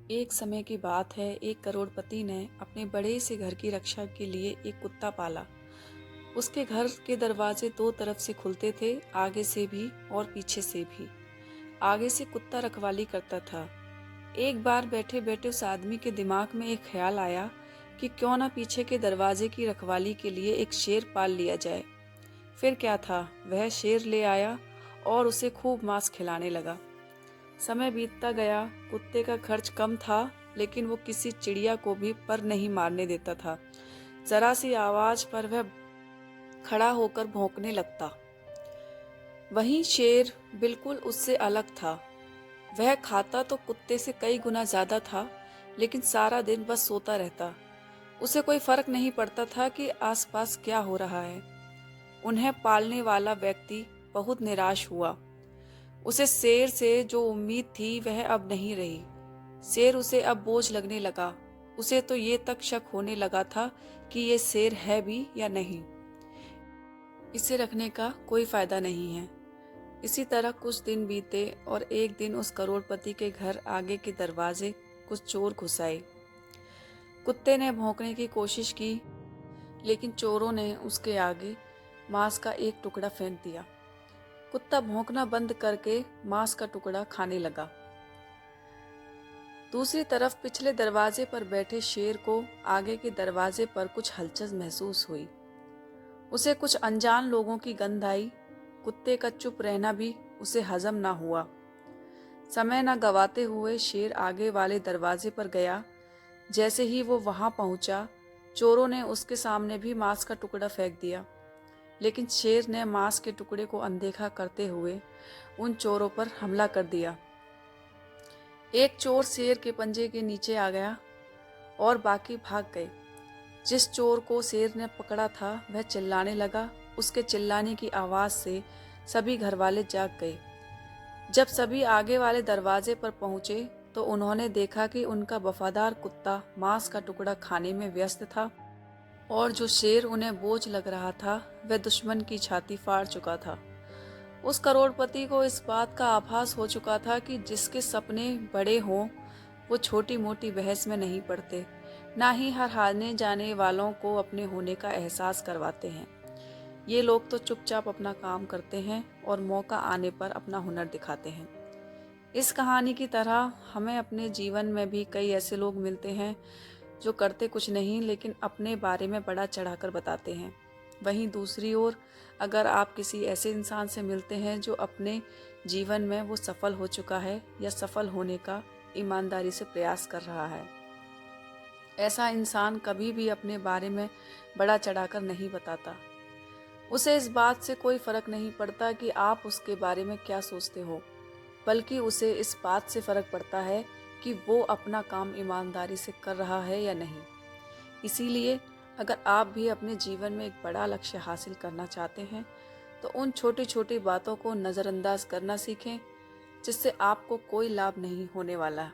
एक समय की बात है, एक करोड़पति ने अपने बड़े से घर की रक्षा के लिए एक कुत्ता पाला। उसके घर के दरवाजे दो तरफ से खुलते थे, आगे से भी और पीछे से भी। आगे से कुत्ता रखवाली करता था। एक बार बैठे बैठे उस आदमी के दिमाग में एक ख्याल आया कि क्यों ना पीछे के दरवाजे की रखवाली के लिए एक शेर पाल लिया जाए। फिर क्या था, वह शेर ले आया और उसे खूब मांस खिलाने लगा। समय बीतता गया, कुत्ते का खर्च कम था, लेकिन वो किसी चिड़िया को भी पर नहीं मारने देता था। जरा सी आवाज पर वह खड़ा होकर भौंकने लगता। वहीं शेर बिल्कुल उससे अलग था। वह खाता तो कुत्ते से कई गुना ज्यादा था, लेकिन सारा दिन बस सोता रहता। उसे कोई फर्क नहीं पड़ता था कि आसपास क्या हो रहा है। उन्हें पालने वाला व्यक्ति बहुत निराश हुआ। उसे शेर से जो उम्मीद थी वह अब नहीं रही। शेर उसे अब बोझ लगने लगा। उसे तो ये तक शक होने लगा था कि ये शेर है भी या नहीं। इसे रखने का कोई फायदा नहीं है। इसी तरह कुछ दिन बीते और एक दिन उस करोड़पति के घर आगे के दरवाजे कुछ चोर घुस आए। कुत्ते ने भौंकने की कोशिश की, लेकिन चोरों ने उसके आगे मांस का एक टुकड़ा फेंक दिया। कुत्ता भौंकना बंद करके मांस का टुकड़ा खाने लगा। दूसरी तरफ पिछले दरवाजे पर बैठे शेर को आगे के दरवाजे पर कुछ हलचल महसूस हुई। उसे कुछ अनजान लोगों की गंध आई। कुत्ते का चुप रहना भी उसे हजम ना हुआ। समय न गवाते हुए शेर आगे वाले दरवाजे पर गया। जैसे ही वो वहां पहुंचा, चोरों ने उसके सामने भी मांस का टुकड़ा फेंक दिया, लेकिन शेर ने मांस के टुकड़े को अनदेखा करते हुए उन चोरों पर हमला कर दिया। एक चोर शेर के पंजे के नीचे आ गया और बाकी भाग गए। जिस चोर को शेर ने पकड़ा था वह चिल्लाने लगा। उसके चिल्लाने की आवाज से सभी घरवाले जाग गए। जब सभी आगे वाले दरवाजे पर पहुंचे तो उन्होंने देखा कि उनका वफादार कुत्ता मांस का टुकड़ा खाने में व्यस्त था और जो शेर उन्हें बोझ लग रहा था वह दुश्मन की छाती फाड़ चुका था। उस करोड़पति को इस बात का आभास हो चुका था कि जिसके सपने बड़े हों वो छोटी मोटी बहस में नहीं पड़ते, ना ही हर हारने जाने वालों को अपने होने का एहसास करवाते हैं। ये लोग तो चुपचाप अपना काम करते हैं और मौका आने पर अपना हुनर दिखाते हैं। इस कहानी की तरह हमें अपने जीवन में भी कई ऐसे लोग मिलते हैं जो करते कुछ नहीं, लेकिन अपने बारे में बड़ा चढ़ाकर बताते हैं। वहीं दूसरी ओर अगर आप किसी ऐसे इंसान से मिलते हैं जो अपने जीवन में वो सफल हो चुका है या सफल होने का ईमानदारी से प्रयास कर रहा है, ऐसा इंसान कभी भी अपने बारे में बड़ा चढ़ाकर नहीं बताता। उसे इस बात से कोई फर्क नहीं पड़ता कि आप उसके बारे में क्या सोचते हो, बल्कि उसे इस बात से फर्क पड़ता है कि वो अपना काम ईमानदारी से कर रहा है या नहीं। इसीलिए अगर आप भी अपने जीवन में एक बड़ा लक्ष्य हासिल करना चाहते हैं तो उन छोटी छोटी बातों को नज़रअंदाज करना सीखें जिससे आपको कोई लाभ नहीं होने वाला।